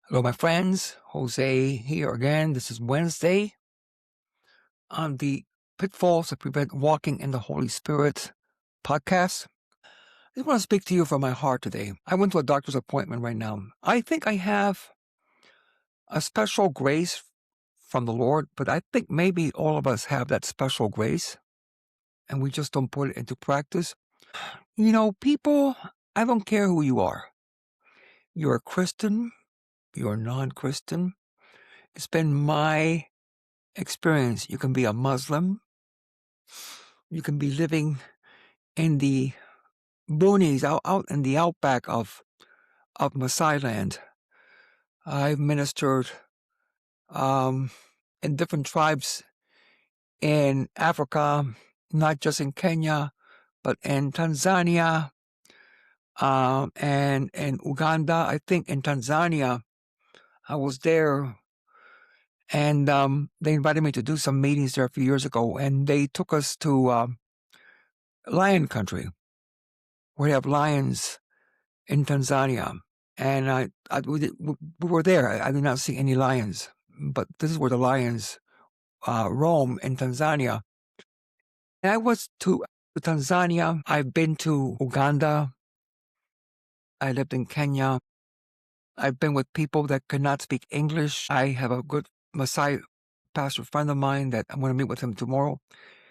Hello, my friends. Jose here again. This is Wednesday on the Pitfalls to Prevent Walking in the Holy Spirit podcast. I just want to speak to you from my heart today. I went to a doctor's appointment right now. I think I have a special grace from the Lord, but I think maybe all of us have that special grace and we just don't put it into practice. You know, people, I don't care who you are. You're a Christian, you're a non-Christian. It's been my experience. You can be a Muslim. You can be living in the boonies, out in the outback of Maasai land. I've ministered in different tribes in Africa, not just in Kenya, but in Tanzania and in Uganda. I think in Tanzania, I was there, and they invited me to do some meetings there a few years ago, and they took us to lion country, where they have lions in Tanzania. And we were there. I did not see any lions, but this is where the lions roam in Tanzania. And I was to Tanzania. I've been to Uganda. I lived in Kenya. I've been with people that could not speak English. I have a good Maasai pastor friend of mine that I'm going to meet with him tomorrow.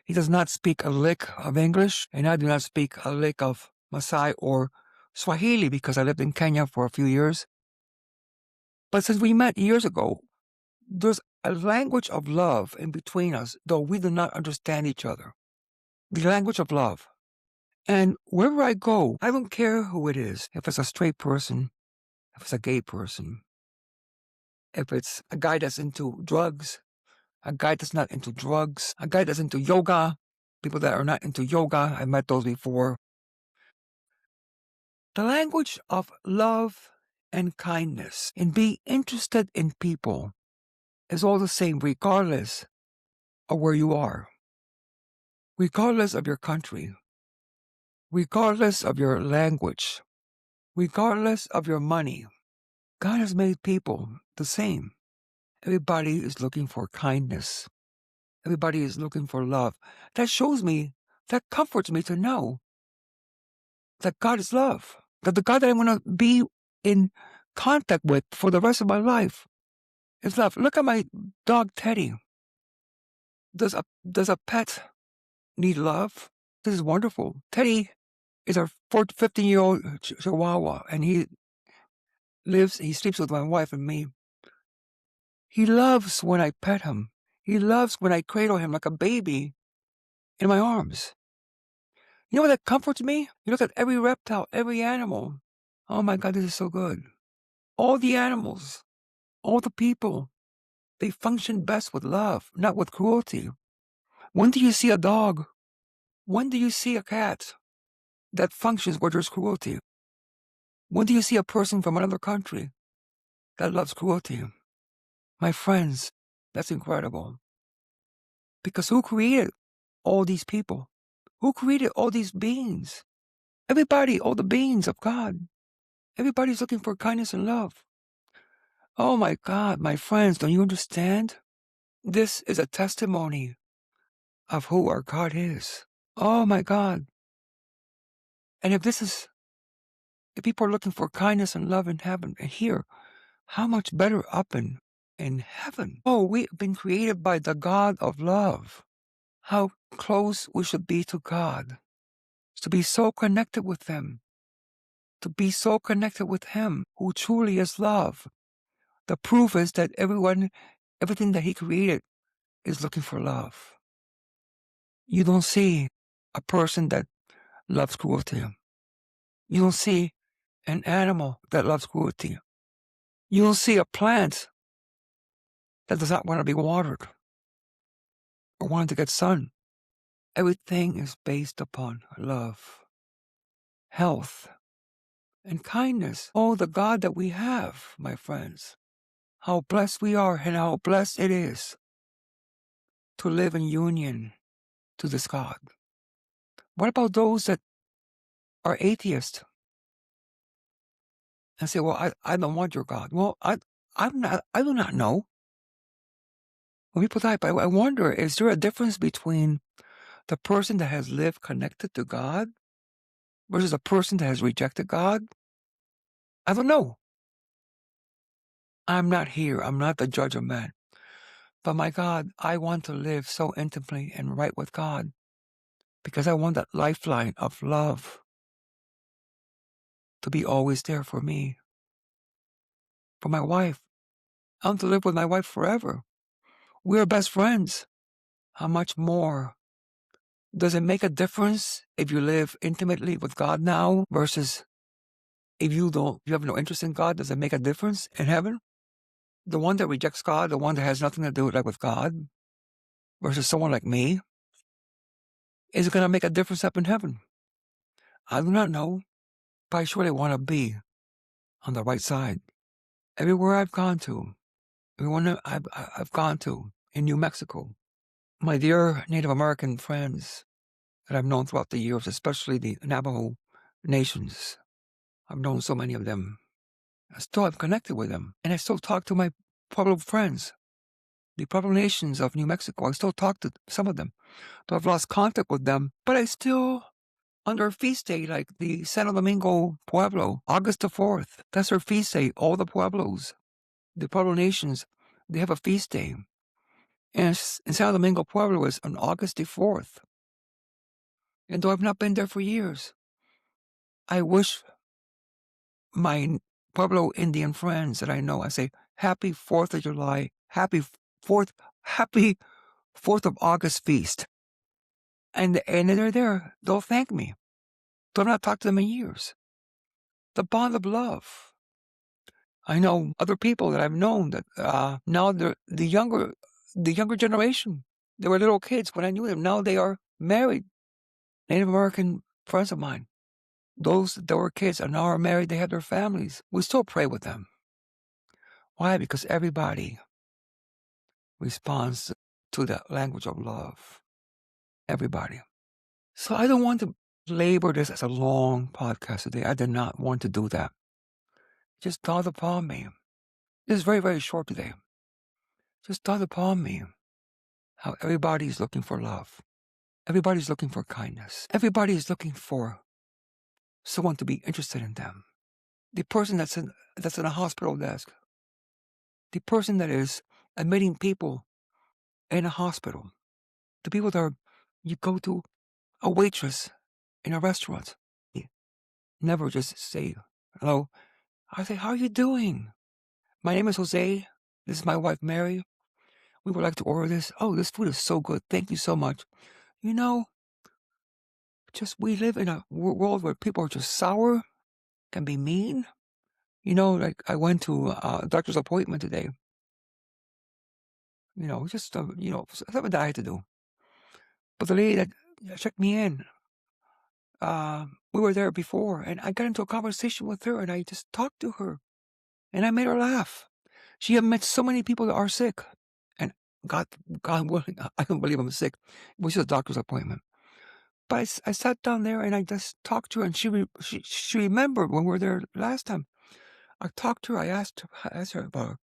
He does not speak a lick of English, and I do not speak a lick of Maasai or Swahili because I lived in Kenya for a few years. But since we met years ago, there's a language of love in between us, though we do not understand each other. The language of love. And wherever I go, I don't care who it is. If it's a straight person, if it's a gay person, if it's a guy that's into drugs, a guy that's not into drugs, a guy that's into yoga, people that are not into yoga, I met those before. The language of love and kindness and be interested in people is all the same regardless of where you are, regardless of your country, regardless of your language, regardless of your money. God has made people the same. Everybody is looking for kindness. Everybody is looking for love. That shows me, that comforts me to know that God is love, that the God that I want to be in contact with for the rest of my life is love. Look at my dog, Teddy. Does a pet need love? This is wonderful. Teddy is our 15-year-old Chihuahua, and he sleeps with my wife and me. He loves when I pet him. He loves when I cradle him like a baby in my arms. You know what that comforts me? You look at every reptile, every animal. Oh my God, this is so good. All the animals, all the people, they function best with love, not with cruelty. When do you see a dog? When do you see a cat that functions where there's cruelty? When do you see a person from another country that loves cruelty? My friends, that's incredible. Because who created all these people? Who created all these beings? Everybody, all the beings of God. Everybody's looking for kindness and love. Oh my God, my friends, don't you understand? This is a testimony of who our God is. Oh my God. And if people are looking for kindness and love in heaven and here, how much better up in heaven? Oh, we've been created by the God of love. How close we should be to God. To be so connected with Him. To be so connected with Him who truly is love. The proof is that everything that He created is looking for love. You don't see a person that loves cruelty. You don't see an animal that loves cruelty. You don't see a plant that does not want to be watered or want to get sun. Everything is based upon love, health, and kindness. Oh, the God that we have, my friends. How blessed we are and how blessed it is to live in union to this God. What about those that are atheists and say, well, I don't want your God? Well, I do not know. When people die, but I wonder, is there a difference between the person that has lived connected to God versus a person that has rejected God? I don't know. I'm not here. I'm not the judge of men. But my God, I want to live so intimately and right with God because I want that lifeline of love to be always there for me, for my wife. I want to live with my wife forever. We're best friends. How much more? Does it make a difference if you live intimately with God now versus if you have no interest in God? Does it make a difference in heaven? The one that rejects God, the one that has nothing to do with God versus someone like me, is it going to make a difference up in heaven? I do not know, but I surely want to be on the right side. Everywhere I've gone to, everyone I've gone to in New Mexico, my dear Native American friends that I've known throughout the years, especially the Navajo nations, I've known so many of them. I still am connected with them, and I still talk to my Pueblo friends, the Pueblo nations of New Mexico. I still talk to some of them, but I've lost contact with them. But I still, on their feast day, like the Santo Domingo Pueblo, August the 4th, that's their feast day. All the Pueblos, the Pueblo nations, they have a feast day. And Santo Domingo Pueblo is on August the 4th. And though I've not been there for years, I wish my Pueblo Indian friends that I know, I say, Happy 4th of July, happy 4th of August feast. And they're there. They'll thank me. Though I've not talked to them in years. The bond of love. I know other people that I've known that now they're the younger generation. They were little kids when I knew them. Now they are married. Native American friends of mine. Those that were kids and now are married, they have their families. We still pray with them. Why? Because everybody responds to the language of love. Everybody. So I don't want to labor this as a long podcast today. I did not want to do that. Just dawned upon me. This is very, very short today. Just dawned upon me how everybody's looking for love. Everybody's looking for kindness. Everybody is looking for someone to be interested in them. The person that's in a hospital desk. The person that is admitting people in a hospital. The people that you go to, a waitress in a restaurant. Never just say hello. I say, how are you doing? My name is Jose. This is my wife, Mary. We would like to order this. Oh, this food is so good. Thank you so much. You know, just we live in a world where people are just sour, can be mean. You know, like I went to a doctor's appointment today. You know, just, something that I had to do. But the lady that checked me in, we were there before, and I got into a conversation with her, and I just talked to her, and I made her laugh. She had met so many people that are sick, and God willing, I don't believe I'm sick. It was just a doctor's appointment. But I sat down there, and I just talked to her, and she remembered when we were there last time. I talked to her. I asked her about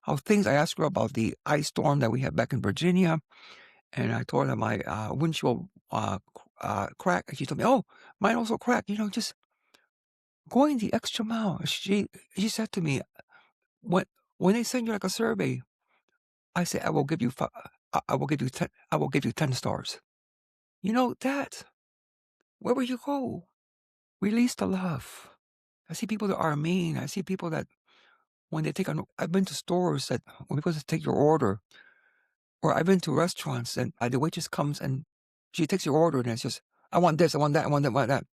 how things. I asked her about the ice storm that we had back in Virginia, and I told her my windshield cracked. And she told me, "Oh, mine also cracked." You know, just going the extra mile. She said to me, when they send you like a survey, I say I will give you 10. I will give you 10 stars. You know that. Wherever you go, release the love. I see people that are mean. I see people that when they I've been to stores that when people just take your order, or I've been to restaurants and the waitress comes and she takes your order and it's just, I want this, I want that, I want that, I want that.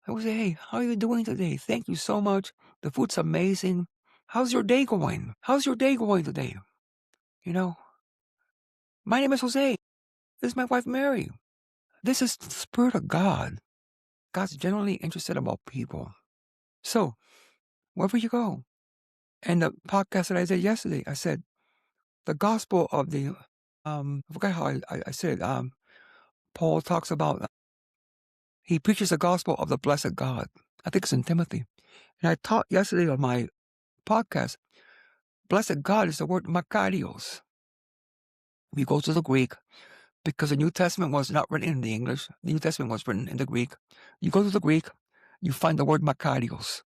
I would say, hey, how are you doing today? Thank you so much. The food's amazing. How's your day going? How's your day going today? You know, my name is Jose. This is my wife, Mary. This is the Spirit of God. God's generally interested about people. So, wherever you go, and the podcast that I did yesterday, I said, the gospel of the, I forgot how I said it. Paul talks about, he preaches the gospel of the blessed God. I think it's in Timothy. And I taught yesterday on my podcast blessed God is the word makarios. We go to the Greek, because the New Testament was not written in the English. The New Testament was written in the Greek. You go to the Greek, you find the word makarios.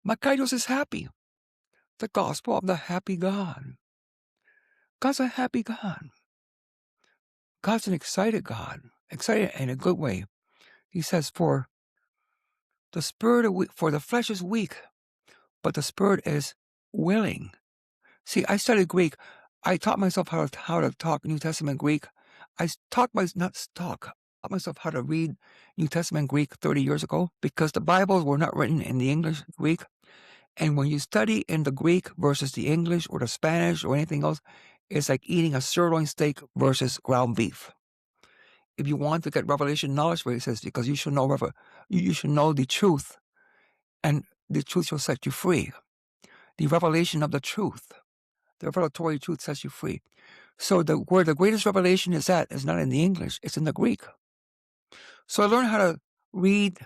Makarios is happy. The gospel of the happy God. God's a happy God. God's an excited God. Excited in a good way. He says, for the flesh is weak, but the spirit is willing. See, I studied Greek. I taught myself how to talk New Testament Greek. I taught myself how to read New Testament Greek 30 years ago, because the Bibles were not written in the English Greek. And when you study in the Greek versus the English or the Spanish or anything else, it's like eating a sirloin steak versus ground beef. If you want to get revelation knowledge, where it says, because you should know the truth, and the truth shall set you free. The revelation of the truth, the revelatory truth sets you free. So where the greatest revelation is at is not in the English, it's in the Greek. So I learned how to read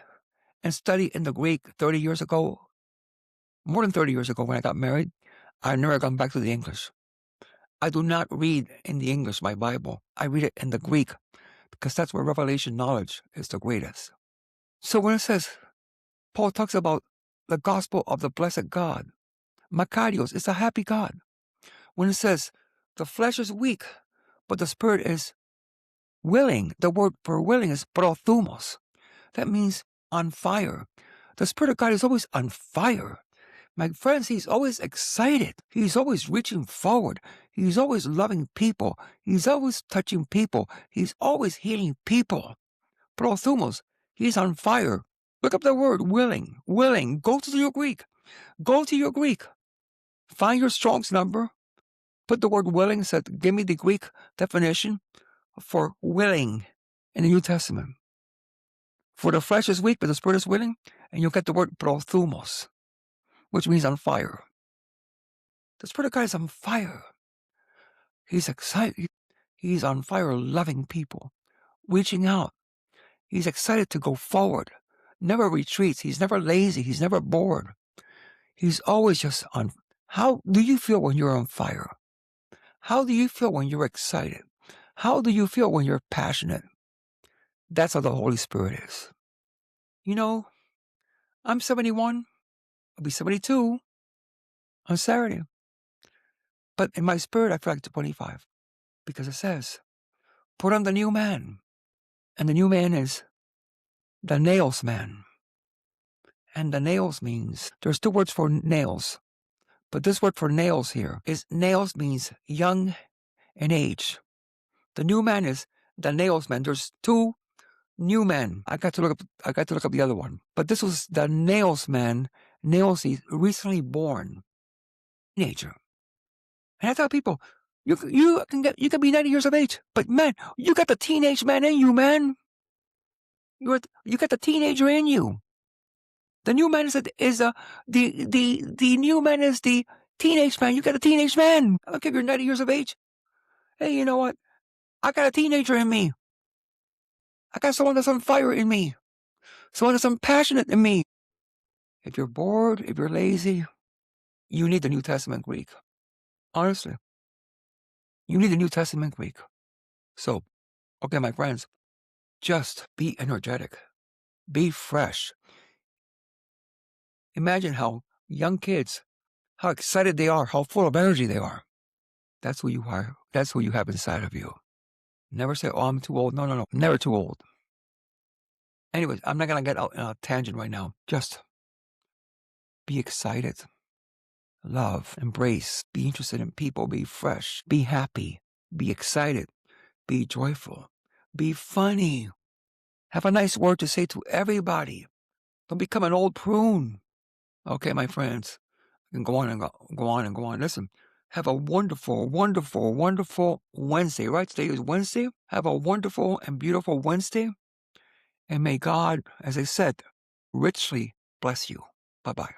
and study in the Greek 30 years ago, more than 30 years ago when I got married. I've never gone back to the English. I do not read in the English my Bible. I read it in the Greek, because that's where revelation knowledge is the greatest. So when it says, Paul talks about the gospel of the blessed God, makarios, it's a happy God. When it says, the flesh is weak, but the spirit is willing, the word for willing is prothumos. That means on fire. The Spirit of God is always on fire. My friends, He's always excited. He's always reaching forward. He's always loving people. He's always touching people. He's always healing people. Prothumos, He's on fire. Look up the word willing. Willing. Go to your Greek. Go to your Greek. Find your Strong's number. Put the word willing. Said, give me the Greek definition for willing in the New Testament. For the flesh is weak, but the spirit is willing. And you'll get the word prothumos, which means on fire. The Spirit of God is on fire. He's excited. He's on fire, loving people, reaching out. He's excited to go forward. Never retreats. He's never lazy. He's never bored. He's always just on. How do you feel when you're on fire? How do you feel when you're excited? How do you feel when you're passionate? That's how the Holy Spirit is. You know, I'm 71. I'll be 72 on Saturday. But in my spirit, I feel like 25. Because it says, put on the new man. And the new man is the nails man. And the nails means, there's two words for nails. But this word for nails here is, nails means young in age. The new man is the nails man. There's two new men. I got to look up the other one. But this was the nails man. Nails, he's recently born teenager. And I tell people, you can be 90 years of age, but man, you got the teenage man in you, man. You got the teenager in you. The new man the new man is the teenage man. You got a teenage man. I don't care if you're 90 years of age. Hey, you know what? I got a teenager in me. I got someone that's on fire in me. Someone that's passionate in me. If you're bored, if you're lazy, you need the New Testament Greek. Honestly. You need the New Testament Greek. So, okay, my friends, just be energetic. Be fresh. Imagine how young kids, how excited they are, how full of energy they are. That's who you are. That's who you have inside of you. Never say, oh, I'm too old. No. Never too old. Anyways, I'm not going to get out on a tangent right now. Just be excited. Love, embrace, be interested in people, be fresh, be happy, be excited, be joyful, be funny. Have a nice word to say to everybody. Don't become an old prune. Okay, my friends, I can go on and go on. Listen, have a wonderful, wonderful, wonderful Wednesday, right? Today is Wednesday. Have a wonderful and beautiful Wednesday. And may God, as I said, richly bless you. Bye-bye.